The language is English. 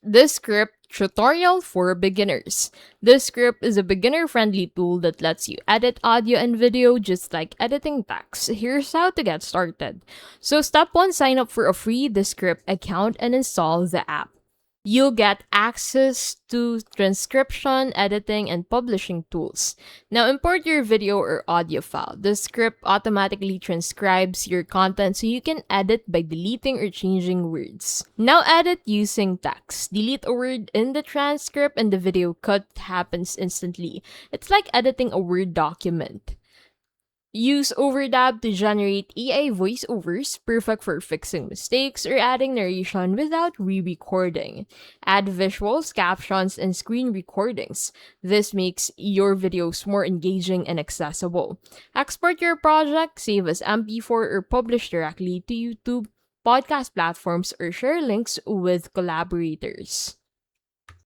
DESCRIPT Tutorial for Beginners. DESCRIPT is a beginner-friendly tool that lets you edit audio and video just like editing text. Here's how to get started. So step 1, sign up for a free DESCRIPT account and install the app. You'll get access to transcription, editing, and publishing tools. Now import your video or audio file. The script automatically transcribes your content so you can edit by deleting or changing words. Now edit using text. Delete a word in the transcript and the video cut happens instantly. It's like editing a Word document. Use Overdub to generate AI voiceovers, perfect for fixing mistakes or adding narration without re-recording. Add visuals, captions, and screen recordings. This makes your videos more engaging and accessible. Export your project, save as MP4, or publish directly to YouTube, podcast platforms, or share links with collaborators.